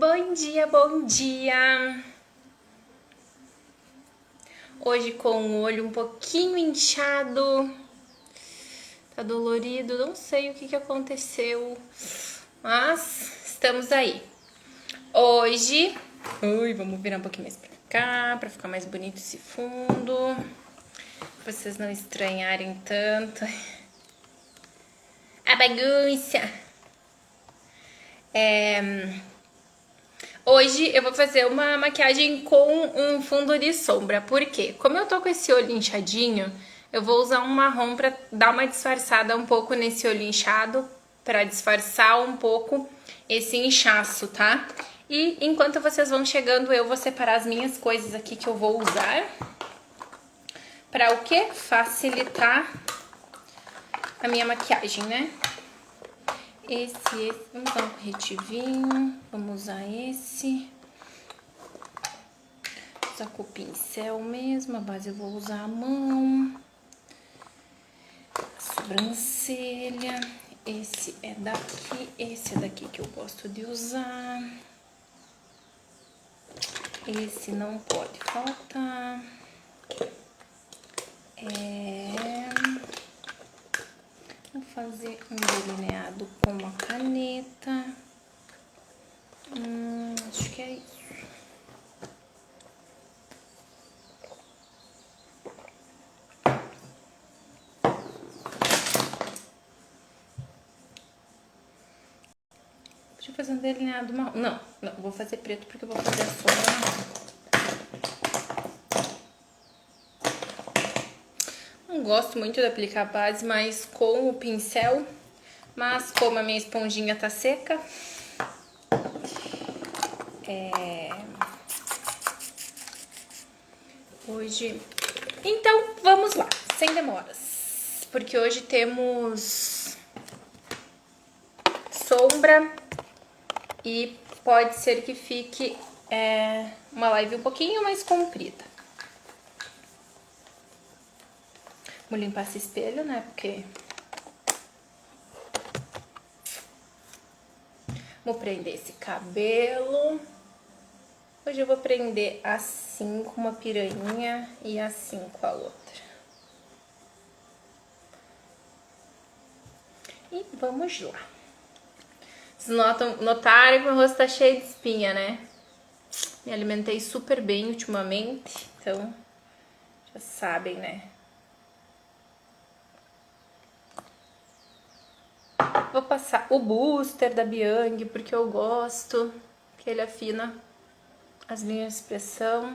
Bom dia, bom dia! Hoje com o olho um pouquinho inchado, tá dolorido, não sei o que aconteceu, mas estamos aí. Hoje, vamos virar um pouquinho mais pra cá, pra ficar mais bonito esse fundo, pra vocês não estranharem tanto a bagunça. Hoje eu vou fazer uma maquiagem com um fundo de sombra, porque como eu tô com esse olho inchadinho, eu vou usar um marrom pra dar uma disfarçada um pouco nesse olho inchado, pra disfarçar um pouco esse inchaço, tá? E enquanto vocês vão chegando, eu vou separar as minhas coisas aqui que eu vou usar. Pra o quê? Facilitar a minha maquiagem, né? Esse, vamos usar um corretivinho, vamos usar esse. Vou usar com o pincel mesmo, a base eu vou usar a mão. A sobrancelha, esse é daqui que eu gosto de usar. Esse não pode faltar. Vou fazer um delineado com uma caneta. Acho que é isso. Deixa eu fazer um delineado marrom. Não, vou fazer preto porque eu vou fazer a sombra marrom. Não gosto muito de aplicar base, mas com o pincel. Mas como a minha esponjinha tá seca, hoje... Então, vamos lá, sem demoras. Porque hoje temos sombra e pode ser que fique uma live um pouquinho mais comprida. Vou limpar esse espelho, né, porque... Vou prender esse cabelo. Hoje eu vou prender assim com uma piranha e assim com a outra. E vamos lá. Vocês notaram que meu rosto tá cheio de espinha, né? Me alimentei super bem ultimamente, então já sabem, né? Vou passar o booster da Biang, porque eu gosto, que ele afina as linhas de expressão.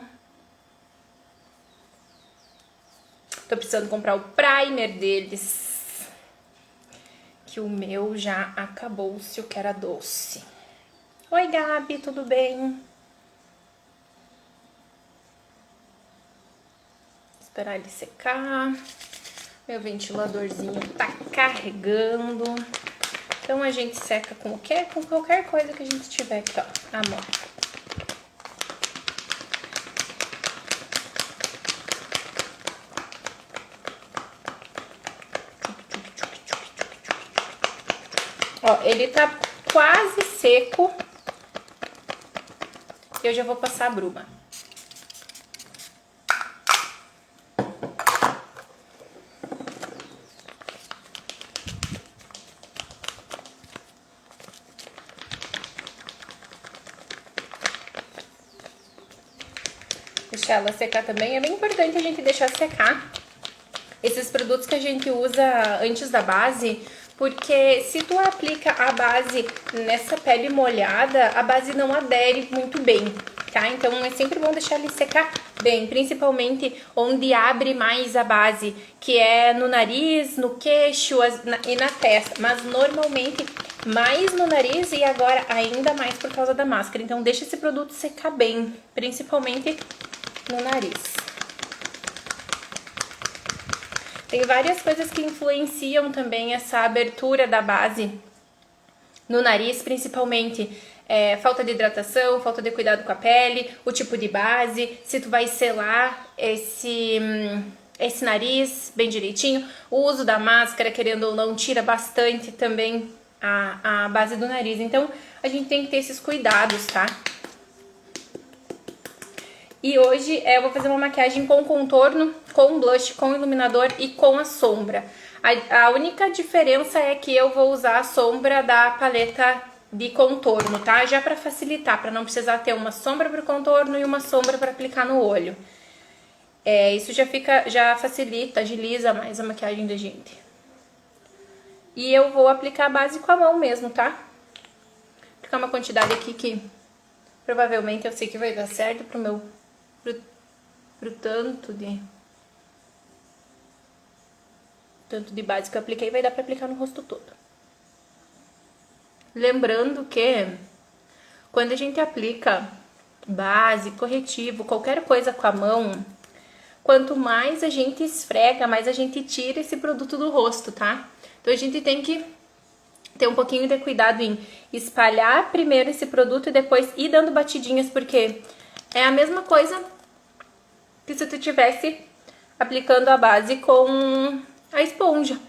Tô precisando comprar o primer deles, que o meu já acabou-se, o que era doce. Oi, Gabi, tudo bem? Esperar ele secar. Meu ventiladorzinho tá carregando. Então a gente seca com o quê? Com qualquer coisa que a gente tiver aqui, ó, na mão. Ó, ele tá quase seco. Eu já vou passar a bruma. Deixar ela secar também. É bem importante a gente deixar secar esses produtos que a gente usa antes da base, porque se tu aplica a base nessa pele molhada, a base não adere muito bem, tá? Então é sempre bom deixar ele secar bem, principalmente onde abre mais a base, que é no nariz, no queixo e na testa, mas normalmente mais no nariz e agora ainda mais por causa da máscara. Então deixa esse produto secar bem, principalmente no nariz. Tem várias coisas que influenciam também essa abertura da base no nariz, principalmente falta de hidratação, falta de cuidado com a pele, o tipo de base, se tu vai selar esse nariz bem direitinho. O uso da máscara, querendo ou não, tira bastante também a base do nariz. Então, a gente tem que ter esses cuidados, tá? E hoje eu vou fazer uma maquiagem com contorno, com blush, com iluminador e com a sombra. A única diferença é que eu vou usar a sombra da paleta de contorno, tá? Já pra facilitar, pra não precisar ter uma sombra pro contorno e uma sombra pra aplicar no olho. Isso já facilita, agiliza mais a maquiagem da gente. E eu vou aplicar a base com a mão mesmo, tá? Vou aplicar uma quantidade aqui que provavelmente eu sei que vai dar certo pro tanto de base que eu apliquei, vai dar pra aplicar no rosto todo. Lembrando que quando a gente aplica base, corretivo, qualquer coisa com a mão, quanto mais a gente esfrega, mais a gente tira esse produto do rosto, tá? Então a gente tem que ter um pouquinho de cuidado em espalhar primeiro esse produto e depois ir dando batidinhas, porque é a mesma coisa que se tu tivesse aplicando a base com a esponja,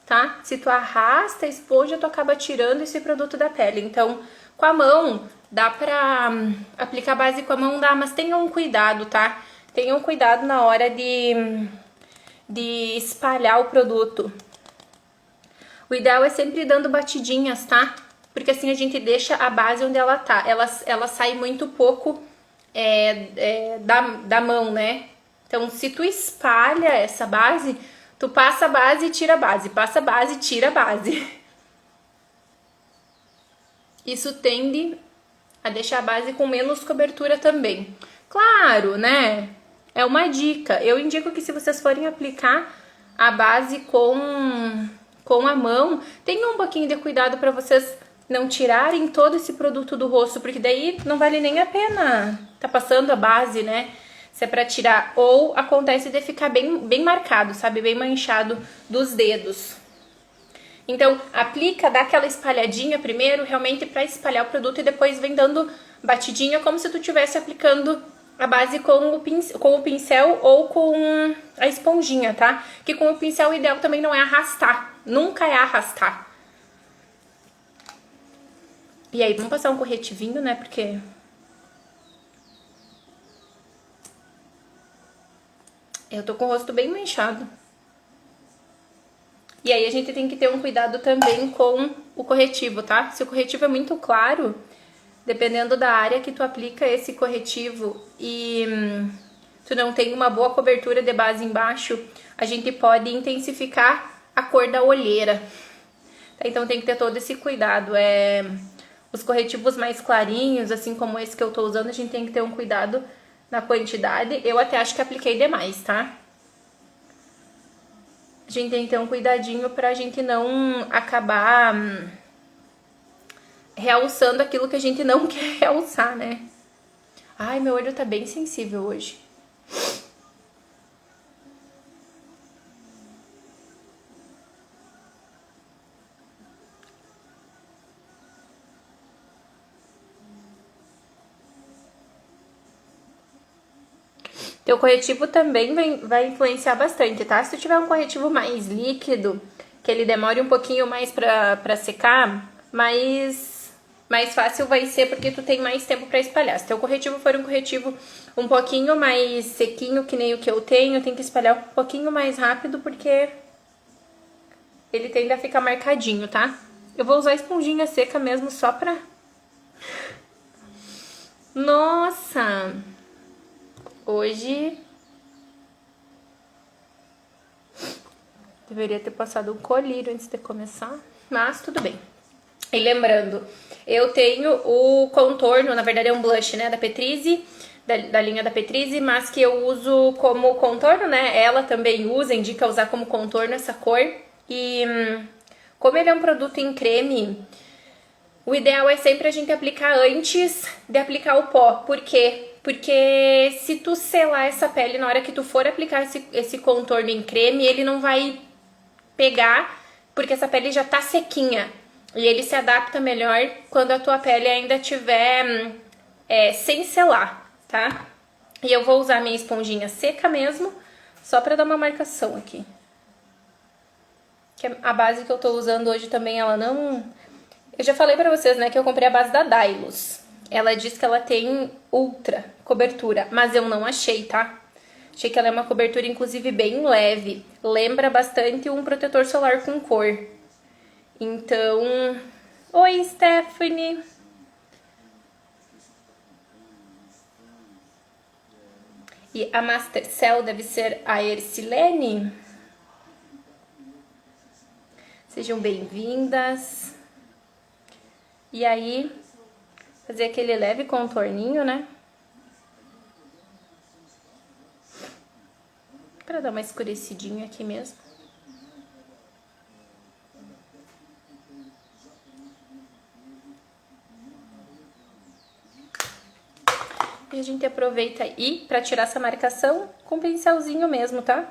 tá? Se tu arrasta a esponja, tu acaba tirando esse produto da pele. Então, com a mão, dá pra aplicar a base com a mão, dá, mas tenham cuidado, tá? Tenham cuidado na hora de espalhar o produto. O ideal é sempre ir dando batidinhas, tá? Porque assim a gente deixa a base onde ela tá. Ela sai muito pouco da mão, né? Então, se tu espalha essa base, tu passa a base e tira a base. Passa a base e tira a base. Isso tende a deixar a base com menos cobertura também. Claro, né? É uma dica. Eu indico que se vocês forem aplicar a base com a mão, tenham um pouquinho de cuidado para vocês não tirarem todo esse produto do rosto, porque daí não vale nem a pena tá passando a base, né? Se é pra tirar, ou acontece de ficar bem marcado, sabe? Bem manchado dos dedos. Então, aplica, dá aquela espalhadinha primeiro, realmente pra espalhar o produto, e depois vem dando batidinha, como se tu estivesse aplicando a base com o pincel ou com a esponjinha, tá? Que com o pincel o ideal também não é arrastar, nunca é arrastar. E aí, vamos passar um corretivinho, né? Porque eu tô com o rosto bem manchado. E aí a gente tem que ter um cuidado também com o corretivo, tá? Se o corretivo é muito claro, dependendo da área que tu aplica esse corretivo e tu não tem uma boa cobertura de base embaixo, a gente pode intensificar a cor da olheira. Então tem que ter todo esse cuidado. Os corretivos mais clarinhos, assim como esse que eu tô usando, a gente tem que ter um cuidado na quantidade. Eu até acho que apliquei demais, tá? A gente tem que ter um cuidadinho pra gente não acabar realçando aquilo que a gente não quer realçar, né? Ai, meu olho tá bem sensível hoje. Teu corretivo também vai influenciar bastante, tá? Se tu tiver um corretivo mais líquido, que ele demore um pouquinho mais pra secar, mais fácil vai ser porque tu tem mais tempo pra espalhar. Se teu corretivo for um corretivo um pouquinho mais sequinho, que nem o que eu tenho, tem que espalhar um pouquinho mais rápido porque ele tende a ficar marcadinho, tá? Eu vou usar a esponjinha seca mesmo só pra... Nossa! Hoje deveria ter passado um colírio antes de começar, mas tudo bem. E lembrando, eu tenho o contorno, na verdade é um blush, né, da Petrize, da linha da Petrize, mas que eu uso como contorno, né, ela também usa, indica usar como contorno essa cor. E como ele é um produto em creme, o ideal é sempre a gente aplicar antes de aplicar o pó. Por quê? Porque se tu selar essa pele na hora que tu for aplicar esse contorno em creme, ele não vai pegar, porque essa pele já tá sequinha. E ele se adapta melhor quando a tua pele ainda tiver sem selar, tá? E eu vou usar minha esponjinha seca mesmo, só pra dar uma marcação aqui. Que a base que eu tô usando hoje também, ela Eu já falei pra vocês, né, que eu comprei a base da Dylos. Ela diz que ela tem ultra cobertura, mas eu não achei, tá? Achei que ela é uma cobertura, inclusive, bem leve. Lembra bastante um protetor solar com cor. Então... Oi, Stephanie! E a Master Cell deve ser a Ercilene? Sejam bem-vindas. E aí, fazer aquele leve contorninho, né? Pra dar uma escurecidinha aqui mesmo. E a gente aproveita aí pra tirar essa marcação com pincelzinho mesmo, tá?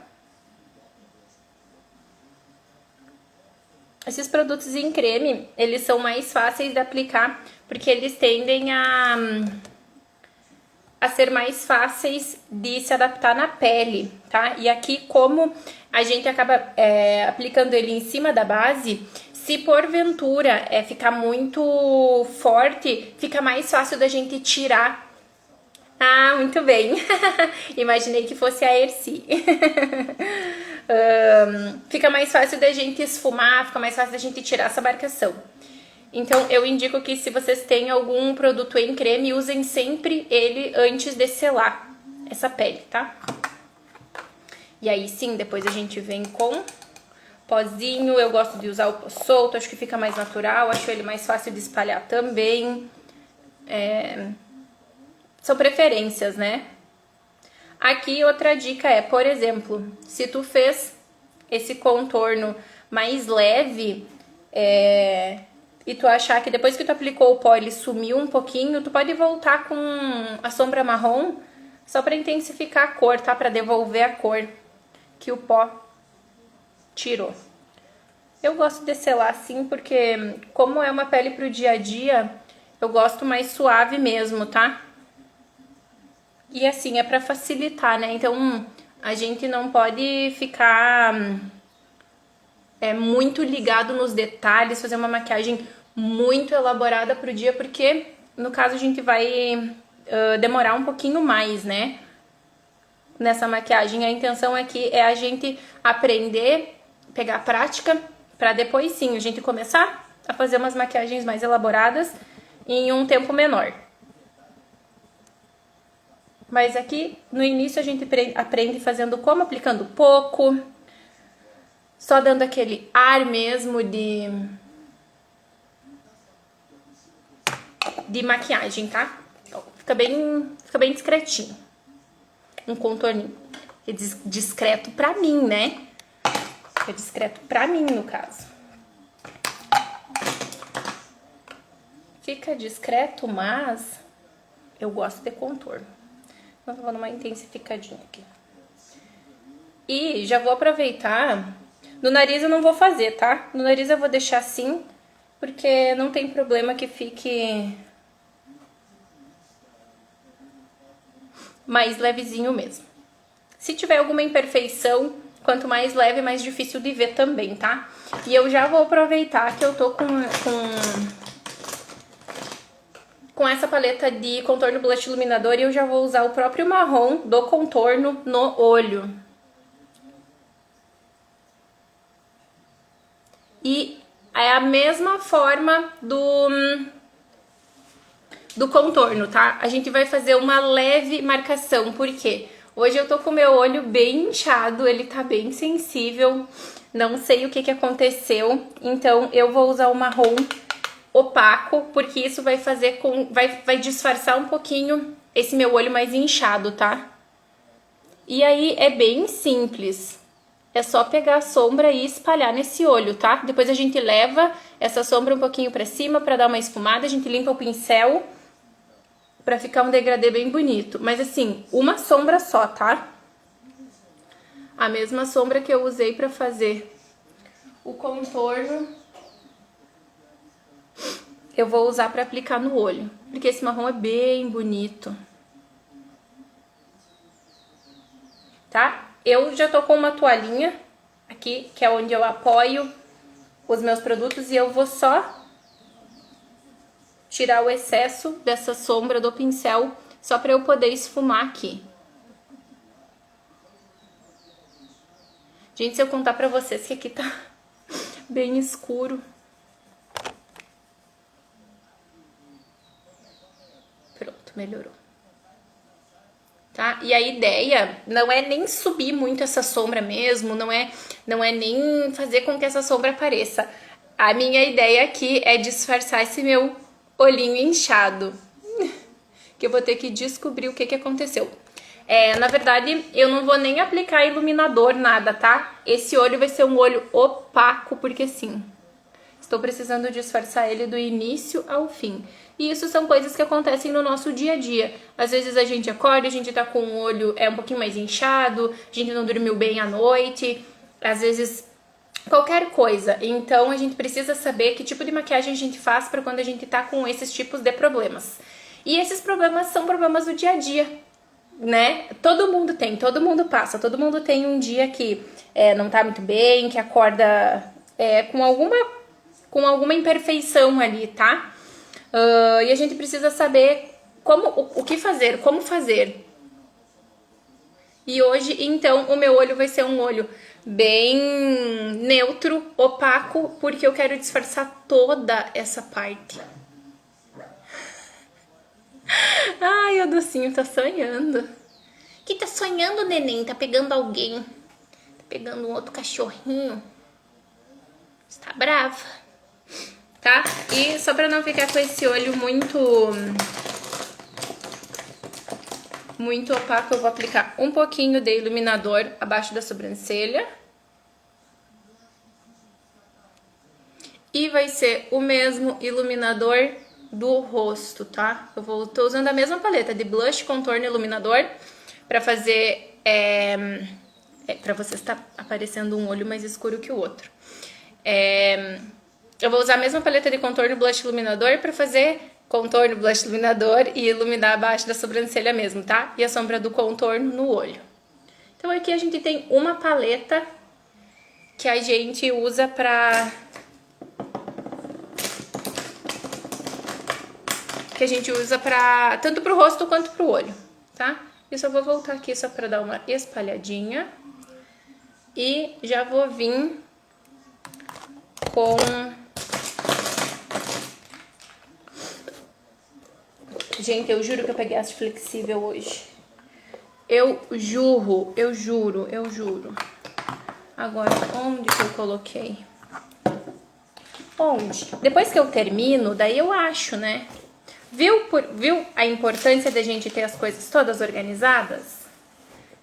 Esses produtos em creme, eles são mais fáceis de aplicar, porque eles tendem a ser mais fáceis de se adaptar na pele, tá? E aqui, como a gente acaba aplicando ele em cima da base, se porventura ficar muito forte, fica mais fácil da gente tirar. Ah, muito bem. Imaginei que fosse a Erci. Fica mais fácil da gente esfumar, fica mais fácil da gente tirar essa marcação. Então, eu indico que se vocês têm algum produto em creme, usem sempre ele antes de selar essa pele, tá? E aí sim, depois a gente vem com pozinho. Eu gosto de usar o pó solto, acho que fica mais natural, acho ele mais fácil de espalhar também. São preferências, né? Aqui outra dica é, por exemplo, se tu fez esse contorno mais leve e tu achar que depois que tu aplicou o pó ele sumiu um pouquinho, tu pode voltar com a sombra marrom só pra intensificar a cor, tá? Pra devolver a cor que o pó tirou. Eu gosto de selar assim porque, como é uma pele pro dia a dia, eu gosto mais suave mesmo, tá? E assim, é pra facilitar, né? Então, a gente não pode ficar muito ligado nos detalhes, fazer uma maquiagem muito elaborada pro dia, porque, no caso, a gente vai demorar um pouquinho mais, né? Nessa maquiagem. A intenção aqui é a gente aprender, pegar prática, pra depois sim, a gente começar a fazer umas maquiagens mais elaboradas em um tempo menor. Mas aqui, no início, a gente aprende fazendo como? Aplicando pouco, só dando aquele ar mesmo de maquiagem, tá? Fica bem discretinho. Um contorninho. É discreto pra mim, né? É discreto pra mim, no caso. Fica discreto, mas eu gosto de contorno. Então, vou dar uma intensificadinha aqui. E já vou aproveitar... No nariz eu não vou fazer, tá? No nariz eu vou deixar assim, porque não tem problema que fique mais levezinho mesmo. Se tiver alguma imperfeição, quanto mais leve, mais difícil de ver também, tá? E eu já vou aproveitar que eu tô com essa paleta de contorno blush iluminador e eu já vou usar o próprio marrom do contorno no olho. E é a mesma forma do contorno, tá? A gente vai fazer uma leve marcação, porque hoje eu tô com o meu olho bem inchado, ele tá bem sensível, não sei o que aconteceu, então eu vou usar o marrom opaco, porque isso vai fazer vai disfarçar um pouquinho esse meu olho mais inchado, tá? E aí é bem simples. É só pegar a sombra e espalhar nesse olho, tá? Depois a gente leva essa sombra um pouquinho pra cima pra dar uma esfumada, a gente limpa o pincel pra ficar um degradê bem bonito. Mas assim, uma sombra só, tá? A mesma sombra que eu usei pra fazer o contorno, eu vou usar pra aplicar no olho, porque esse marrom é bem bonito. Tá? Eu já tô com uma toalhinha aqui, que é onde eu apoio os meus produtos, e eu vou só tirar o excesso dessa sombra do pincel, só pra eu poder esfumar aqui. Gente, se eu contar pra vocês que aqui tá bem escuro. Pronto, melhorou. Tá? E a ideia não é nem subir muito essa sombra mesmo, não é nem fazer com que essa sombra apareça. A minha ideia aqui é disfarçar esse meu olhinho inchado, que eu vou ter que descobrir o que aconteceu. Na verdade, eu não vou nem aplicar iluminador, nada, tá? Esse olho vai ser um olho opaco, porque sim, estou precisando disfarçar ele do início ao fim. E isso são coisas que acontecem no nosso dia a dia. Às vezes a gente acorda, a gente tá com o olho um pouquinho mais inchado, a gente não dormiu bem à noite, às vezes qualquer coisa. Então a gente precisa saber que tipo de maquiagem a gente faz para quando a gente tá com esses tipos de problemas. E esses problemas são problemas do dia a dia, né? Todo mundo tem, todo mundo passa, todo mundo tem um dia que não tá muito bem, que acorda com alguma imperfeição ali, tá? E a gente precisa saber o que fazer, como fazer. E hoje, então, o meu olho vai ser um olho bem neutro, opaco, porque eu quero disfarçar toda essa parte. Ai, o docinho tá sonhando. Que tá sonhando, neném? Tá pegando alguém? Tá pegando um outro cachorrinho? Está brava? Tá? E só pra não ficar com esse olho muito opaco, eu vou aplicar um pouquinho de iluminador abaixo da sobrancelha. E vai ser o mesmo iluminador do rosto, tá? Tô usando a mesma paleta de blush, contorno e iluminador pra fazer... pra você estar aparecendo um olho mais escuro que o outro. Eu vou usar a mesma paleta de contorno, blush e iluminador pra fazer contorno, blush, iluminador e iluminar abaixo da sobrancelha mesmo, tá? E a sombra do contorno no olho. Então aqui a gente tem uma paleta que a gente usa tanto pro rosto quanto pro olho, tá? Eu só vou voltar aqui só pra dar uma espalhadinha. E já vou vir com... Gente, eu juro que eu peguei aço flexível hoje. Eu juro. Agora, onde que eu coloquei? Onde? Depois que eu termino, daí eu acho, né? Viu a importância da gente ter as coisas todas organizadas?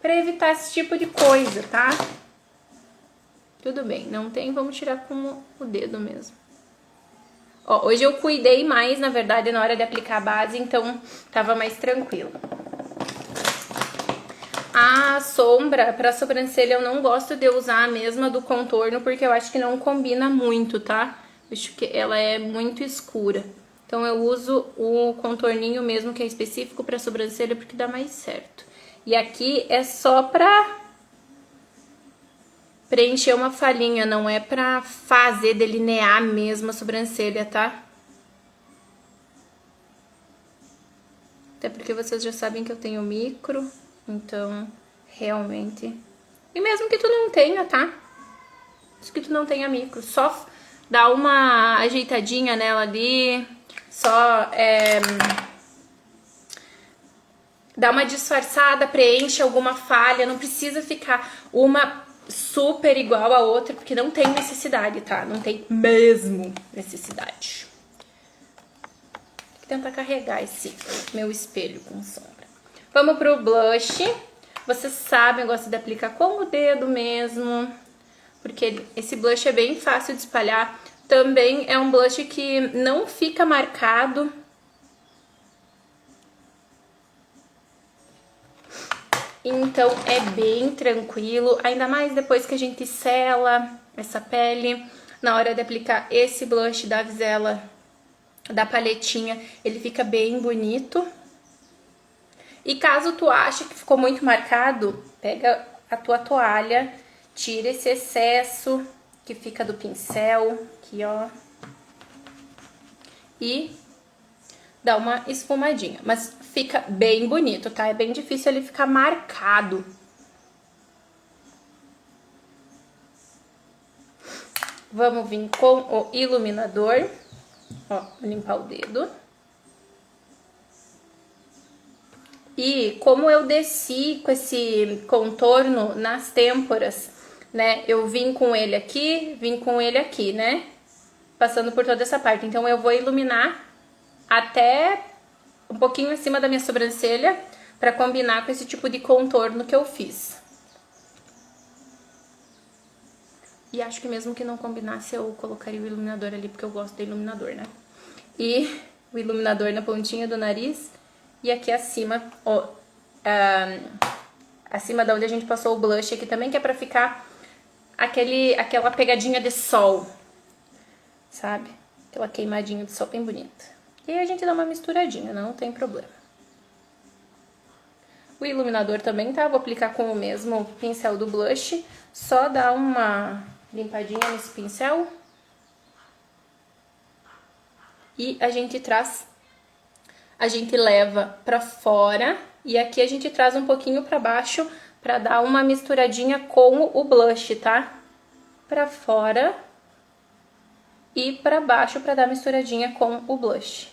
Pra evitar esse tipo de coisa, tá? Tudo bem, não tem, vamos tirar com o dedo mesmo. Ó, hoje eu cuidei mais, na verdade, na hora de aplicar a base, então tava mais tranquilo. A sombra pra sobrancelha eu não gosto de usar a mesma do contorno, porque eu acho que não combina muito, tá? Acho que ela é muito escura. Então eu uso o contorninho mesmo, que é específico pra sobrancelha, porque dá mais certo. E aqui é só pra preencher uma falhinha, não é pra fazer, delinear mesmo a sobrancelha, tá? Até porque vocês já sabem que eu tenho micro, então, realmente... E mesmo que tu não tenha, tá? Mesmo que tu não tenha micro, só dá uma ajeitadinha nela ali, só dá uma disfarçada, preenche alguma falha, não precisa ficar uma super igual a outra, porque não tem necessidade, tá? Não tem mesmo necessidade. Tem que tentar carregar esse meu espelho com sombra. Vamos pro blush. Vocês sabem, eu gosto de aplicar com o dedo mesmo, porque esse blush é bem fácil de espalhar. Também é um blush que não fica marcado. Então é bem tranquilo, ainda mais depois que a gente sela essa pele. Na hora de aplicar esse blush da Visela, da paletinha, ele fica bem bonito. E caso tu ache que ficou muito marcado, pega a tua toalha, tira esse excesso que fica do pincel, aqui ó. E dá uma esfumadinha. Mas fica bem bonito, tá? É bem difícil ele ficar marcado. Vamos vir com o iluminador. Ó, vou limpar o dedo. E como eu desci com esse contorno nas têmporas, né? Eu vim com ele aqui, né? Passando por toda essa parte. Então, eu vou iluminar até um pouquinho acima da minha sobrancelha pra combinar com esse tipo de contorno que eu fiz. E acho que mesmo que não combinasse, eu colocaria o iluminador ali, porque eu gosto do iluminador, né? E o iluminador na pontinha do nariz. E aqui acima, ó, acima da onde a gente passou o blush aqui também, que é pra ficar aquela pegadinha de sol, sabe? Aquela queimadinha de sol bem bonita. E aí a gente dá uma misturadinha, não tem problema. O iluminador também, tá? Vou aplicar com o mesmo pincel do blush, só dar uma limpadinha nesse pincel. E a gente leva pra fora e aqui a gente traz um pouquinho pra baixo pra dar uma misturadinha com o blush, tá? Pra fora e pra baixo pra dar misturadinha com o blush.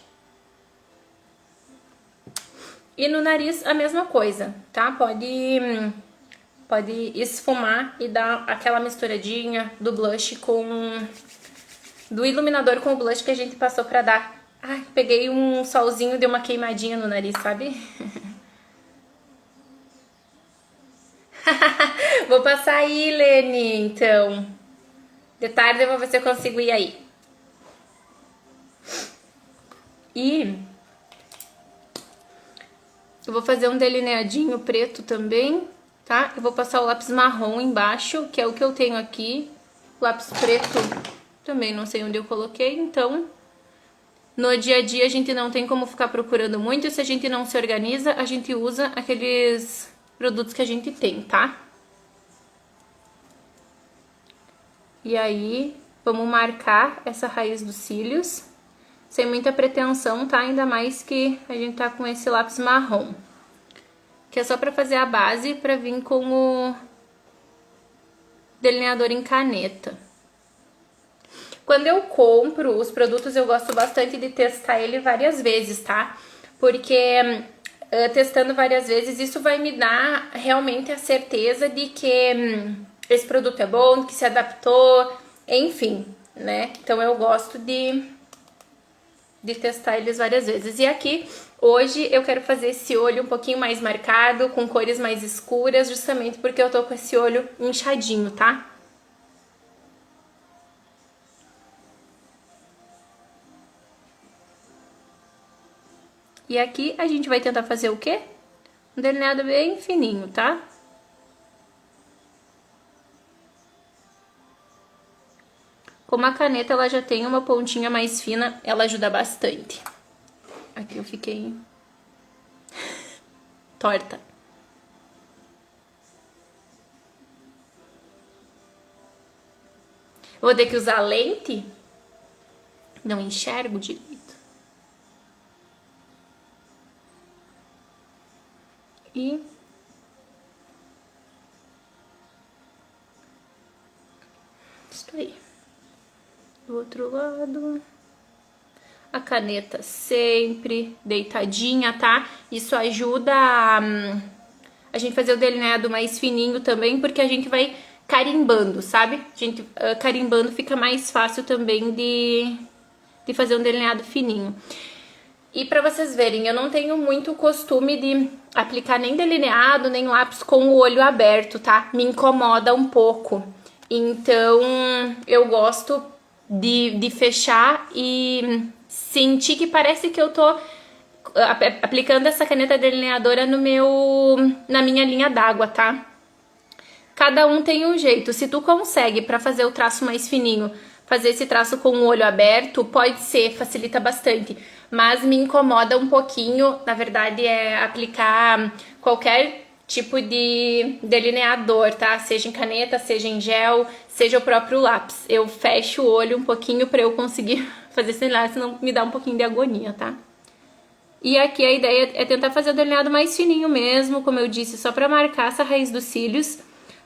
E no nariz a mesma coisa, tá? Pode esfumar e dar aquela misturadinha do blush do iluminador com o blush que a gente passou pra dar. Ai, peguei um solzinho, deu uma queimadinha no nariz, sabe? Vou passar aí, Lene, então. De tarde eu vou ver se eu consigo ir aí. E eu vou fazer um delineadinho preto também, tá? Eu vou passar o lápis marrom embaixo, que é o que eu tenho aqui. O lápis preto também não sei onde eu coloquei, então no dia a dia a gente não tem como ficar procurando muito. Se a gente não se organiza, a gente usa aqueles produtos que a gente tem, tá? E aí, vamos marcar essa raiz dos cílios, sem muita pretensão, tá? Ainda mais que a gente tá com esse lápis marrom, que é só pra fazer a base pra vir com o delineador em caneta. Quando eu compro os produtos, eu gosto bastante de testar ele várias vezes, tá? Porque testando várias vezes, isso vai me dar realmente a certeza de que esse produto é bom, que se adaptou, enfim, né? Então eu gosto de testar eles várias vezes. E aqui, hoje, eu quero fazer esse olho um pouquinho mais marcado, com cores mais escuras, justamente porque eu tô com esse olho inchadinho, tá? E aqui a gente vai tentar fazer o quê? Um delineado bem fininho, tá? Como a caneta ela já tem uma pontinha mais fina, ela ajuda bastante. Aqui eu fiquei torta. Eu vou ter que usar lente? Não enxergo direito. E isso aí. Do outro lado. A caneta sempre deitadinha, tá? Isso ajuda a gente fazer o delineado mais fininho também, porque a gente vai carimbando, sabe? A gente carimbando fica mais fácil também de fazer um delineado fininho. E pra vocês verem, eu não tenho muito costume de aplicar nem delineado, nem lápis com o olho aberto, tá? Me incomoda um pouco. Então, eu gosto de fechar e sentir que parece que eu tô aplicando essa caneta delineadora na minha linha d'água, tá? Cada um tem um jeito. Se tu consegue, pra fazer o traço mais fininho, fazer esse traço com o olho aberto, pode ser, facilita bastante. Mas me incomoda um pouquinho, na verdade, é aplicar qualquer tipo de delineador, tá? Seja em caneta, seja em gel, seja o próprio lápis. Eu fecho o olho um pouquinho pra eu conseguir fazer esse delineado, senão me dá um pouquinho de agonia, tá? E aqui a ideia é tentar fazer o delineado mais fininho mesmo, como eu disse, só pra marcar essa raiz dos cílios.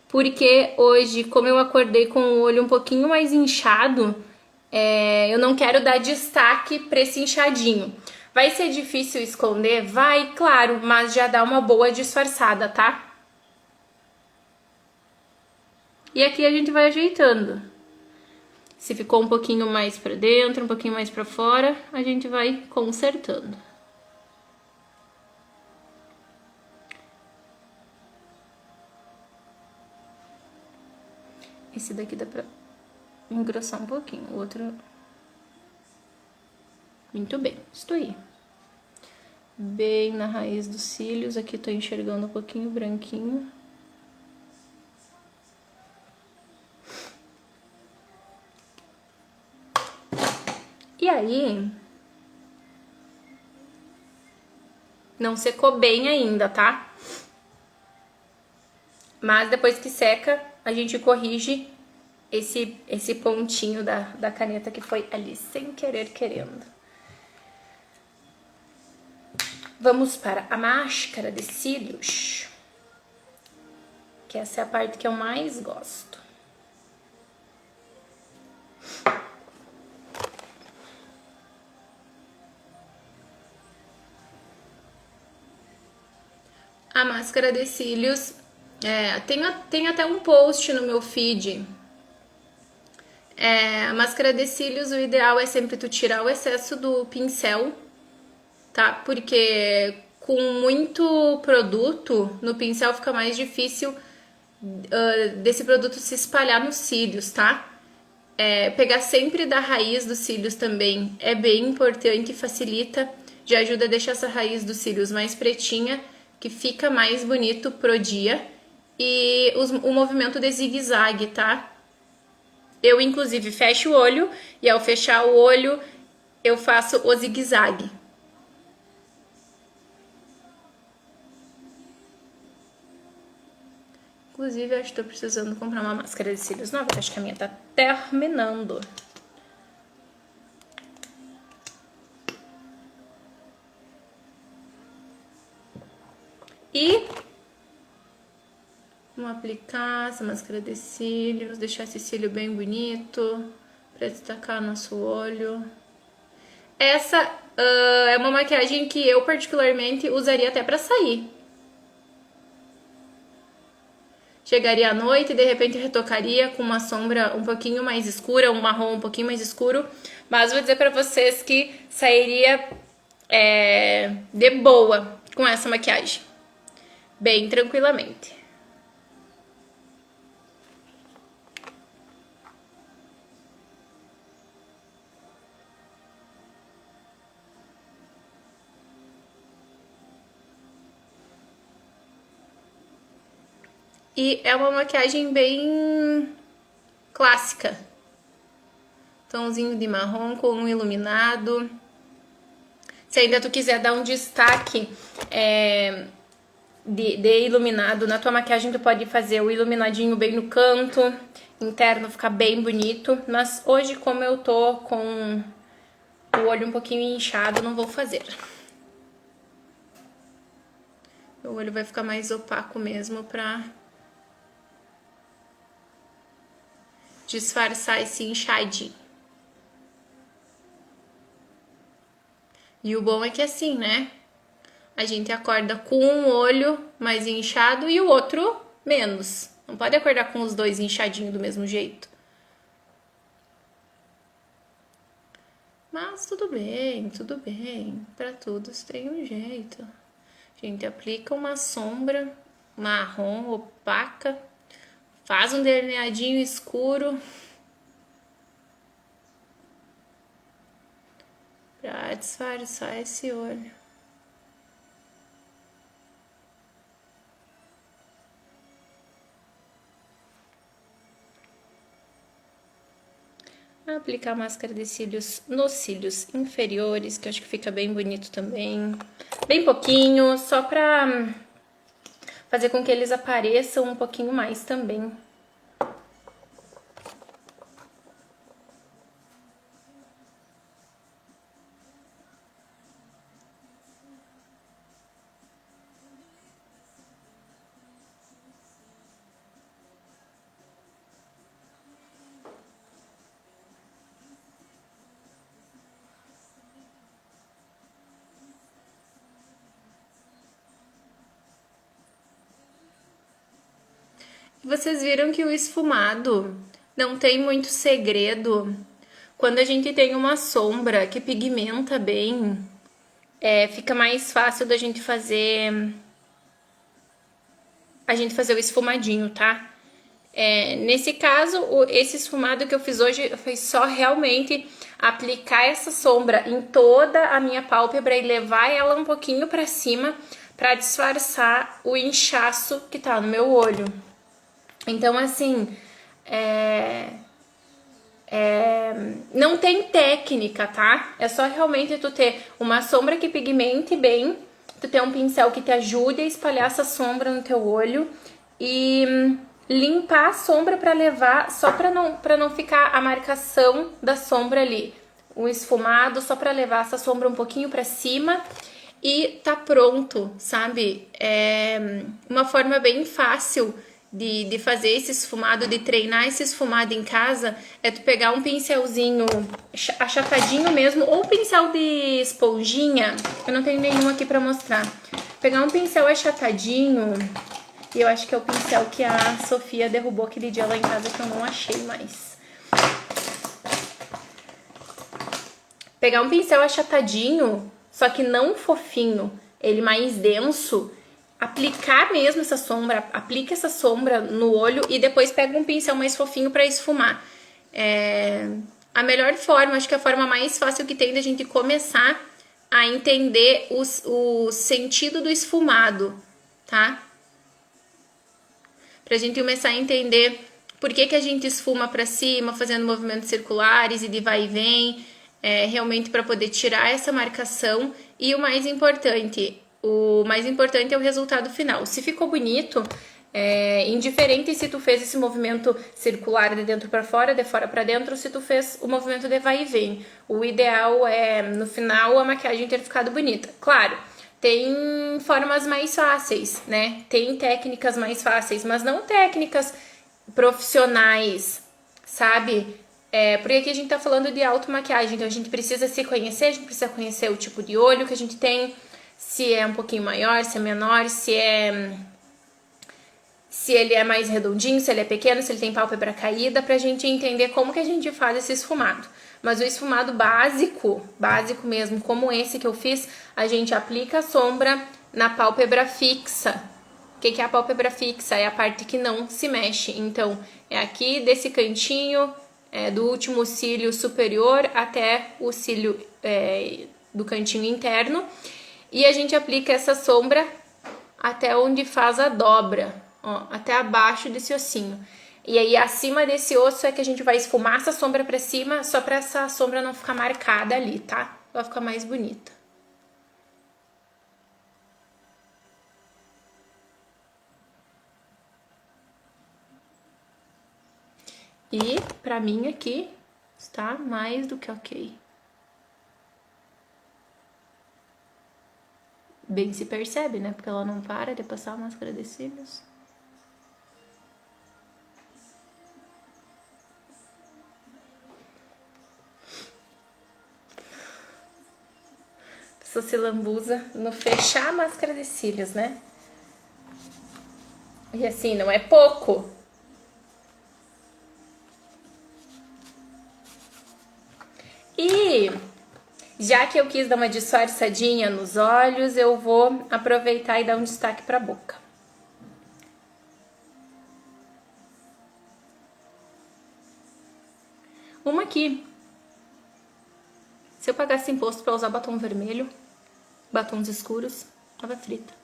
Porque hoje, como eu acordei com o olho um pouquinho mais inchado, eu não quero dar destaque pra esse inchadinho. Vai ser difícil esconder? Vai, claro, mas já dá uma boa disfarçada, tá? E aqui a gente vai ajeitando. Se ficou um pouquinho mais pra dentro, um pouquinho mais pra fora, a gente vai consertando. Esse daqui dá pra engrossar um pouquinho, o outro... Muito bem, estou aí. Bem na raiz dos cílios, aqui tô enxergando um pouquinho branquinho. E aí... Não secou bem ainda, tá? Mas depois que seca, a gente corrige esse pontinho da caneta que foi ali, sem querer querendo. Vamos para a máscara de cílios, que essa é a parte que eu mais gosto. A máscara de cílios, tem até um post no meu feed. A máscara de cílios, o ideal é sempre tu tirar o excesso do pincel, tá? Porque com muito produto no pincel fica mais difícil desse produto se espalhar nos cílios, tá? Pegar sempre da raiz dos cílios também é bem importante, facilita, já ajuda a deixar essa raiz dos cílios mais pretinha, que fica mais bonito pro dia. E o movimento de zigue-zague, tá? Eu, inclusive, fecho o olho e ao fechar o olho, eu faço o zigue-zague. Inclusive, eu acho que tô precisando comprar uma máscara de cílios nova, acho que a minha tá terminando. E vamos aplicar essa máscara de cílios, deixar esse cílio bem bonito, pra destacar nosso olho. Essa é uma maquiagem que eu particularmente usaria até pra sair. Chegaria à noite e de repente retocaria com uma sombra um pouquinho mais escura, um marrom um pouquinho mais escuro. Mas vou dizer pra vocês que sairia de boa com essa maquiagem. Bem tranquilamente. E é uma maquiagem bem clássica. Tomzinho de marrom com um iluminado. Se ainda tu quiser dar um destaque de iluminado na tua maquiagem, tu pode fazer o iluminadinho bem no canto interno, ficar bem bonito. Mas hoje, como eu tô com o olho um pouquinho inchado, não vou fazer. O olho vai ficar mais opaco mesmo pra disfarçar esse inchadinho. E o bom é que assim, né? A gente acorda com um olho mais inchado e o outro menos. Não pode acordar com os dois inchadinhos do mesmo jeito. Mas tudo bem, tudo bem. Pra todos tem um jeito. A gente aplica uma sombra marrom opaca, faz um delineadinho escuro pra disfarçar esse olho. Aplicar máscara de cílios nos cílios inferiores, que eu acho que fica bem bonito também. Bem pouquinho, só pra fazer com que eles apareçam um pouquinho mais também. Vocês viram que o esfumado não tem muito segredo. Quando a gente tem uma sombra que pigmenta bem, fica mais fácil da gente fazer o esfumadinho, tá? Nesse caso, esse esfumado que eu fiz hoje foi só realmente aplicar essa sombra em toda a minha pálpebra e levar ela um pouquinho pra cima pra disfarçar o inchaço que tá no meu olho. Então, assim, não tem técnica, tá? É só realmente tu ter uma sombra que pigmente bem, tu ter um pincel que te ajude a espalhar essa sombra no teu olho e limpar a sombra pra levar, só pra não ficar a marcação da sombra ali. O esfumado só pra levar essa sombra um pouquinho pra cima e tá pronto, sabe? É uma forma bem fácil de fazer esse esfumado, de treinar esse esfumado em casa, é tu pegar um pincelzinho achatadinho mesmo, ou pincel de esponjinha, eu não tenho nenhum aqui pra mostrar. Pegar um pincel achatadinho, e eu acho que é o pincel que a Sofia derrubou aquele dia lá em casa que eu não achei mais. Pegar um pincel achatadinho, só que não fofinho, ele mais denso, aplicar mesmo essa sombra, aplica essa sombra no olho e depois pega um pincel mais fofinho para esfumar. A melhor forma, acho que a forma mais fácil que tem da gente começar a entender o sentido do esfumado, tá? Pra gente começar a entender por que a gente esfuma para cima, fazendo movimentos circulares e de vai e vem, realmente para poder tirar essa marcação. E o mais importante é o resultado final. Se ficou bonito, indiferente se tu fez esse movimento circular de dentro para fora, de fora para dentro, ou se tu fez o movimento de vai e vem. O ideal é, no final, a maquiagem ter ficado bonita. Claro, tem formas mais fáceis, né? Tem técnicas mais fáceis, mas não técnicas profissionais, sabe? Porque aqui a gente tá falando de automaquiagem, então a gente precisa se conhecer, a gente precisa conhecer o tipo de olho que a gente tem, se é um pouquinho maior, se é menor, se ele é mais redondinho, se ele é pequeno, se ele tem pálpebra caída, pra gente entender como que a gente faz esse esfumado. Mas o esfumado básico mesmo, como esse que eu fiz, a gente aplica a sombra na pálpebra fixa. O que é a pálpebra fixa? É a parte que não se mexe. Então, é aqui desse cantinho, do último cílio superior até o cílio do cantinho interno. E a gente aplica essa sombra até onde faz a dobra, ó, até abaixo desse ossinho. E aí, acima desse osso é que a gente vai esfumar essa sombra pra cima, só pra essa sombra não ficar marcada ali, tá? Vai ficar mais bonita. E, pra mim, aqui, está mais do que ok. Bem se percebe, né? Porque ela não para de passar a máscara de cílios. A pessoa se lambuza no fechar a máscara de cílios, né? E assim, não é pouco. E já que eu quis dar uma disfarçadinha nos olhos, eu vou aproveitar e dar um destaque pra boca. Uma aqui. Se eu pagasse imposto pra usar batom vermelho, batons escuros, tava frita.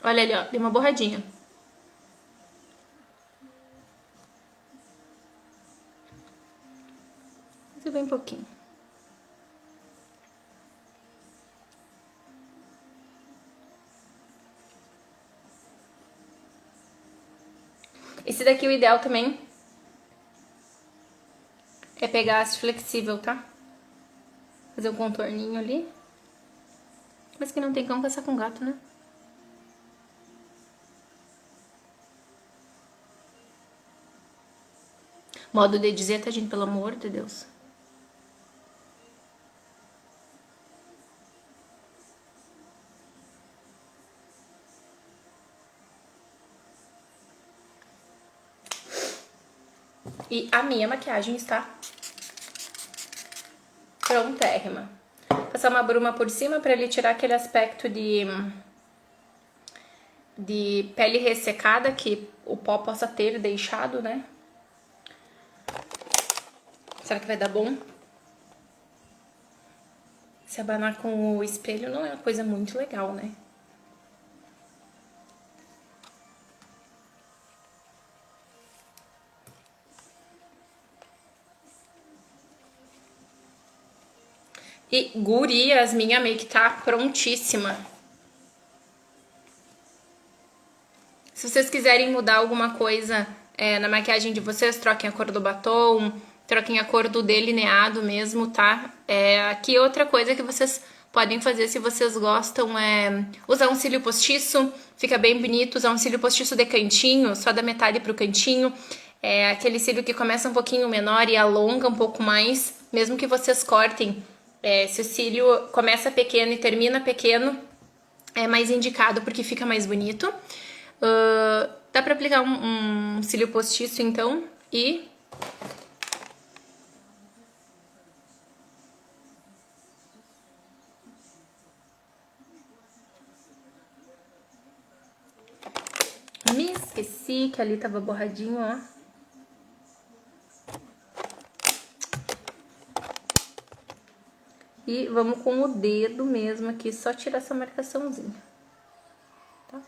Olha ali, ó, dei uma borradinha. Mas bem pouquinho. Esse daqui, o ideal também é pegar aço flexível, tá? Fazer um contorninho ali. Mas que não tem como passar com gato, né? Modo de dizer, tá, gente? Pelo amor de Deus. E a minha maquiagem está prontérrima. Passar uma bruma por cima pra ele tirar aquele aspecto de pele ressecada que o pó possa ter deixado, né? Será que vai dar bom? Se abanar com o espelho não é uma coisa muito legal, né? E gurias, minha make tá prontíssima. Se vocês quiserem mudar alguma coisa na maquiagem de vocês, troquem a cor do batom, troquem a cor do delineado mesmo, tá? Aqui outra coisa que vocês podem fazer se vocês gostam é usar um cílio postiço, fica bem bonito, usar um cílio postiço de cantinho, só da metade pro cantinho. Aquele cílio que começa um pouquinho menor e alonga um pouco mais, mesmo que vocês cortem. Se o cílio começa pequeno e termina pequeno, é mais indicado porque fica mais bonito. Dá pra aplicar um cílio postiço, então, e... Me esqueci que ali tava borradinho, ó. E vamos com o dedo mesmo aqui, só tirar essa marcaçãozinha, tá?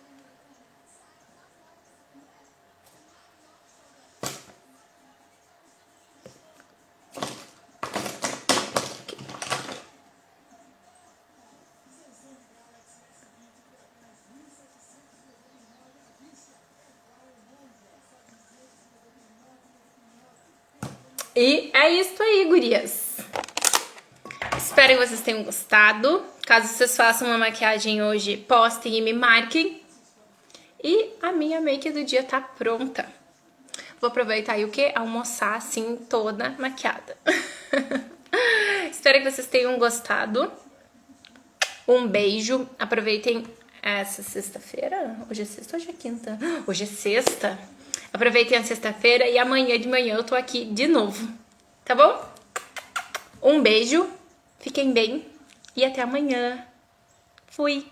E é isso aí, gurias. Espero que vocês tenham gostado. Caso vocês façam uma maquiagem hoje, postem e me marquem. E a minha make do dia tá pronta. Vou aproveitar aí o quê? Almoçar assim, toda maquiada. Espero que vocês tenham gostado. Um beijo. Aproveitem essa sexta-feira. Hoje é sexta ou hoje é quinta? Hoje é sexta. Aproveitem a sexta-feira e amanhã de manhã eu tô aqui de novo. Tá bom? Um beijo. Fiquem bem. E até amanhã. Fui!